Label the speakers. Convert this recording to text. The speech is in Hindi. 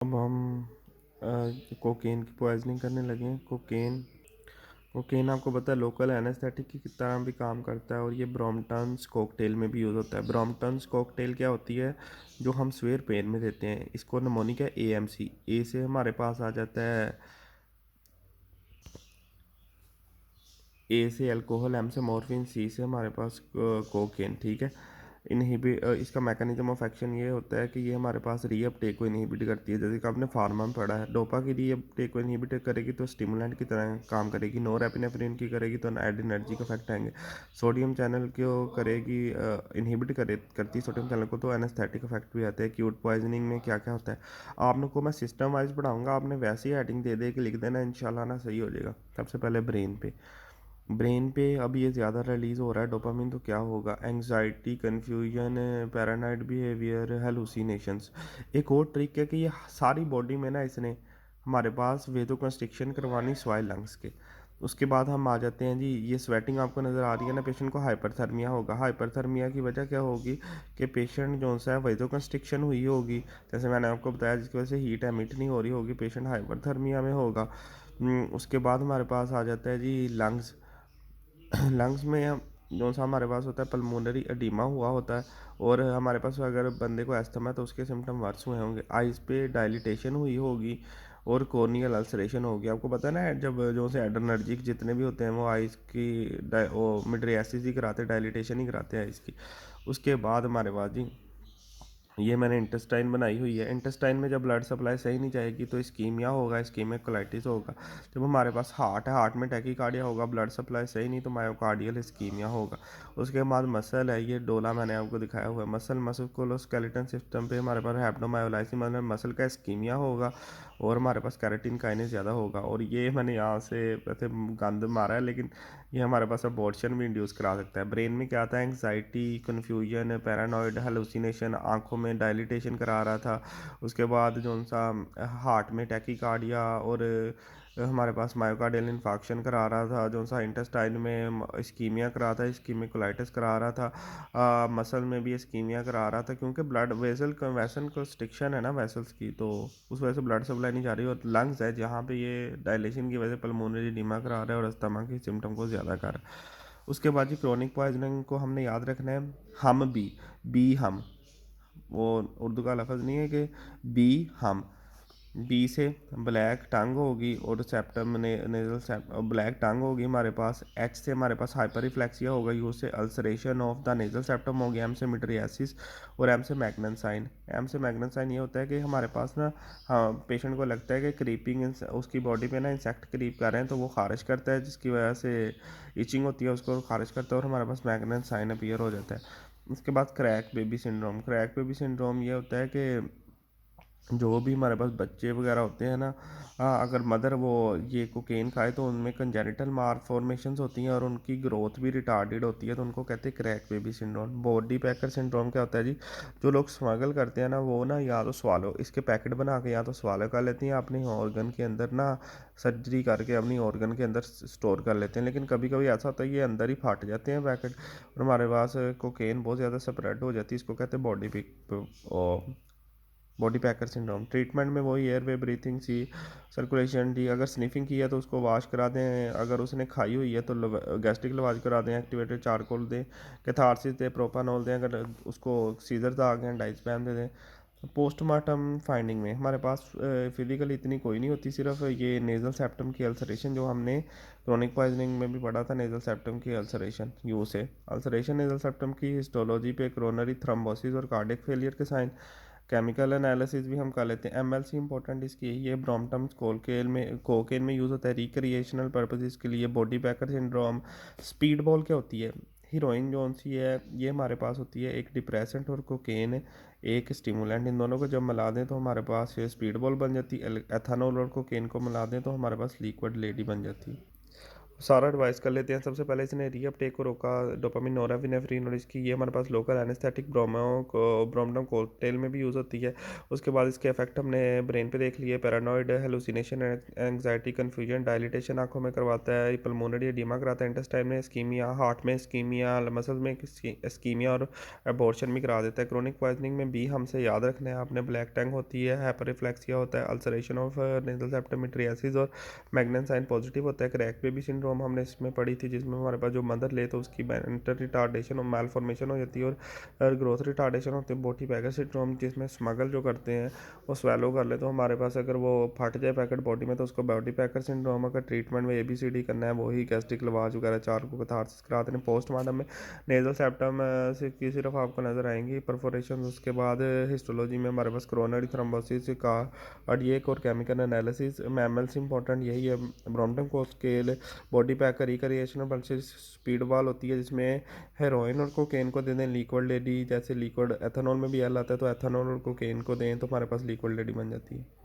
Speaker 1: अब हम कोकेन की पॉइजनिंग करने लगे हैं। कोकेन कोकेन आपको पता है लोकल एनेस्थेटिक की तरह भी काम करता है और ये ब्रोम्पटन्स कॉकटेल में भी यूज़ होता है। ब्रोम्पटन्स कॉकटेल क्या होती है, जो हम सवेर पेन में देते हैं, इसको नमोनिक है AMC। ए से हमारे पास आ जाता है, ए से अल्कोहल, एम से मॉर्फिन, सी से हमारे पास कोकेन। ठीक है। इसका मैकेनिज्म ऑफ एक्शन ये होता है कि ये हमारे पास रीअपटेक को इनहिबिट करती है। जैसे कि आपने फार्मा में पढ़ा है, डोपा की रीअपटेक को इनहिबिट करेगी तो स्टिमुलेंट की तरह काम करेगी। नोरेपिनेफ्रिन की करेगी तो एडिनर्जी का इफेक्ट आएंगे। सोडियम चैनल को करेगी, इनहिबिट करती है सोडियम चैनल को, तो एनेस्थेटिक इफेक्ट भी आते हैं। एक्यूट पॉइजनिंग में क्या क्या होता है आप लोग को मैं सिस्टम वाइज पढ़ाऊंगा, आपने वैसे ही हेडिंग दे दे के लिख देना, इंशाल्लाह ना सही हो जाएगा। सबसे पहले ब्रेन पे अब ये ज़्यादा रिलीज़ हो रहा है डोपामिन, तो क्या होगा, anxiety, confusion, paranoid behaviour, hallucinations. एक और ट्रिक है कि ये सारी बॉडी में ना इसने हमारे पास वेदो कंस्ट्रिक्शन करवानी स्वाइल लंग्स के। उसके बाद हम आ जाते हैं जी, ये स्वेटिंग आपको नज़र आ रही है ना, पेशेंट को हाइपरथर्मिया होगा। हाइपरथर्मिया की वजह क्या होगी कि पेशेंट जो सा है वेदो कंस्ट्रिक्शन हुई होगी, जैसे मैंने आपको बताया, जिसकी वजह से हीट एमिट नहीं हो रही होगी, पेशेंट हाइपरथर्मिया में होगा। उसके बाद हमारे पास आ जाता है जी लंग्स। लंग्स में जो सा हमारे पास होता है पल्मोनरी एडिमा हुआ होता है, और हमारे पास अगर बंदे को एस्थमा है तो उसके सिम्टम वर्स हुए होंगे। आइज़ पे डायलिटेशन हुई होगी और कॉर्नियल अल्सरेशन होगी। आपको पता है ना, जब जो से एडर्नर्जिक जितने भी होते हैं वो आइज़ की वो मिड्रियासिस ही कराते हैं, डायलिटेशन ही कराते हैं आइज़ की। उसके बाद हमारे पास जी, ये मैंने इंटेस्टाइन बनाई हुई है। इंटेस्टाइन में जब ब्लड सप्लाई सही नहीं जाएगी तो इस्कीमिया होगा, इस्कीमिक कोलाइटिस होगा। जब हमारे पास हार्ट है, हार्ट में टैकीकार्डिया होगा, ब्लड सप्लाई सही नहीं तो मायोकार्डियल इस्कीमिया होगा। उसके बाद मसल है, ये डोला मैंने आपको दिखाया हुआ है। मस्कुलोस्केलेटन सिस्टम पे हमारे पास हैप्टोमायोलाइसिस मतलब मसल का इस्कीमिया होगा, और हमारे पास कैरेटिन काइनेस ज़्यादा होगा। और ये मैंने यहाँ से वैसे गंद मारा है, लेकिन ये हमारे पास अबॉर्शन भी इंड्यूस करा सकता है। ब्रेन में क्या आता है, एंग्जाइटी, कन्फ्यूजन, पैरानॉइड, हेलुसिनेशन, आंखों में डायलिटेशन करा रहा था। उसके बाद जो सा हार्ट में टैकीकार्डिया, और हमारे पास मायोकार्डियल इन्फाक्शन करा रहा था। जो सा इंटेस्टाइन में इस्कीमिया करा था, इस्कीमिक कोलाइटिस करा रहा था। मसल में भी इस्कीमिया करा रहा था, क्योंकि ब्लड वैसन कंस्ट्रिक्शन है ना वेसल्स की, तो उस वजह से ब्लड सप्लाई नहीं जा रही। और लंग्स है जहाँ पे ये डायलेशन की वजह से पल्मोनरी एडिमा करा रहा है और अस्थमा के सिम्टम को ज़्यादा कर रहा है। उसके बाद जी क्रोनिक पॉइजनिंग को हमने याद रखना है। हम बी हम, वो उर्दू का लफ्ज़ नहीं है कि बी हम। बी से ब्लैक टंग होगी और सेप्टम ने नेजल ब्लैक टंग होगी हमारे पास। एच से हमारे पास हाइपर रिफ्लेक्सिया होगा। यू से ulceration of the nasal septum हो गया। एम से मिड्रियासिस, और एम से मैग्नन साइन। एम से मैग्नन साइन ये होता है कि हमारे पास ना, हाँ, पेशेंट को लगता है कि क्रीपिंग उसकी बॉडी पे ना इंसेक्ट क्रीप कर रहे हैं, तो वो खारिश करता है, जिसकी वजह से इचिंग होती है, उसको खारिश करता है और हमारे पास मैग्नन साइन अपीयर हो जाता है। उसके बाद crack baby syndrome. Crack baby syndrome ये होता है कि जो भी हमारे पास बच्चे वगैरह होते हैं ना, अगर मदर वो ये कोकेन खाए तो उनमें कंजेनिटल मालफॉर्मेशंस होती हैं और उनकी ग्रोथ भी रिटार्डेड होती है, तो उनको कहते हैं क्रैक बेबी सिंड्रोम। बॉडी पैकर सिंड्रोम क्या होता है जी, जो लोग स्मगल करते हैं ना, वो ना या तो स्वालो इसके पैकेट बना के या तो स्वालो कर लेते हैं अपने ऑर्गन के अंदर ना, सर्जरी करके अपनी ऑर्गन के अंदर स्टोर कर लेते हैं। लेकिन कभी कभी ऐसा होता है ये अंदर ही फट जाते हैं पैकेट, और हमारे पास कोकेन बहुत ज़्यादा स्प्रेड हो जाती है, इसको कहते हैं बॉडी पैकर सिंड्रोम। ट्रीटमेंट में वही एयर वे ब्रीथिंग सी सर्कुलेशन डी, अगर स्निफिंग की है तो उसको वॉश करा दें, अगर उसने खाई हुई है तो गैस्ट्रिक लवाज करा दें, एक्टिवेटेड चारकोल दें, कैथारसिस दें, प्रोपानोल दें, अगर उसको सीजर्स आ गए हैं डाइज़पैम दे दें। पोस्टमार्टम फाइंडिंग में हमारे पास फिजिकल इतनी कोई नहीं होती, सिर्फ ये नेज़ल सेप्टम की अल्सरेशन, जो हमने क्रोनिक पॉइजनिंग में भी पढ़ा था, नेज़ल सेप्टम की अल्सरेशन। यू से अल्सरेशन नेज़ल सेप्टम की हिस्टोलॉजी पे कोरोनरी थ्रोम्बोसिस और कार्डियक फेलियर के साइन। केमिकल एनालिसिस भी हम कर लेते हैं। एमएलसी इंपॉर्टेंट इसकी यही है। ब्रोम्पटन कोकेन में यूज़ होता है रिक्रिएशनल पर्पसेस के लिए। बॉडी पैकर सिंड्रोम। स्पीड बॉल क्या होती है, हीरोइन जो सी है ये हमारे पास होती है एक डिप्रेसेंट, और कोकेन एक स्टिमुलेंट। इन दोनों को जब मिला दें तो हमारे पास ये स्पीड बॉल बन जाती है। एथानॉल और कोकेन को मिला दें तो हमारे पास लिक्विड लेडी बन जाती है। सारा एडवाइस कर लेते हैं। सबसे पहले इसने रीअपटेक को रोका, डोपामिन, नोराविनेफ्रिन, और इसकी ये हमारे पास लोकल एनेस्थेटिक ब्रोमोडम कॉकटेल में भी यूज़ होती है। उसके बाद इसके इफेक्ट हमने ब्रेन पे देख लिए, paranoid, hallucination, anxiety, confusion, dilatation आंखों में करवाता है, पल्मोनरी एडिमा कराता है, इंटेस्टाइन में स्कीमिया, हार्ट में स्कीमिया, मसल्स में स्कीमिया और अबॉर्शन भी करा देता है। क्रोनिक पॉइजनिंग में भी हमसे याद रखना है आपने, ब्लैक टंग होती है, हाइपररिफ्लेक्सिया होता है, अल्सरेशन ऑफ नेजल सेप्टम, मिट्रियासिस और मैग्नन साइन पॉजिटिव होता है। क्रैक बेबी सिंड्रोम हमने इसमें पढ़ी थी, जिसमें हमारे पास जो मदर ले तो उसकी मेंटल रिटार्डेशन और माल फॉर्मेशन हो जाती है, और ग्रोथ रिटार्डेशन होती है। बोटी पैकर सिंड्रोम जिसमें स्मगल जो करते हैं वो स्वेलो कर ले, तो हमारे पास अगर वो फट जाए पैकेट बॉडी में तो उसको बॉडी पैकर सिंड्रोम। अगर ट्रीटमेंट में ABCD करना है, वही गैस्ट्रिक लवाज वगैरह 4 को कैथारसिस करा देने। पोस्टमार्टम में नेजल सेप्टम से की सिर्फ आपको नज़र आएंगी परफोरेशन। उसके बाद हिस्टोलॉजी में हमारे पास कोरोनरी थ्रोम्बोसिस का कार्डियक और केमिकल एनालिसिस। मैमल्स इंपॉर्टेंट यही है, ब्रॉम्पटन को स्केल, बॉडी पैकर, रिक्रिएशनल पल्सेस, स्पीड बॉल होती है जिसमें हेरोइन और कोकेन को दे दें। लिक्विड लेडी, जैसे लिक्विड एथेनॉल में भी एल आता है, तो एथेनॉल और कोकेन को दें तो हमारे पास लिक्विड लेडी बन जाती है।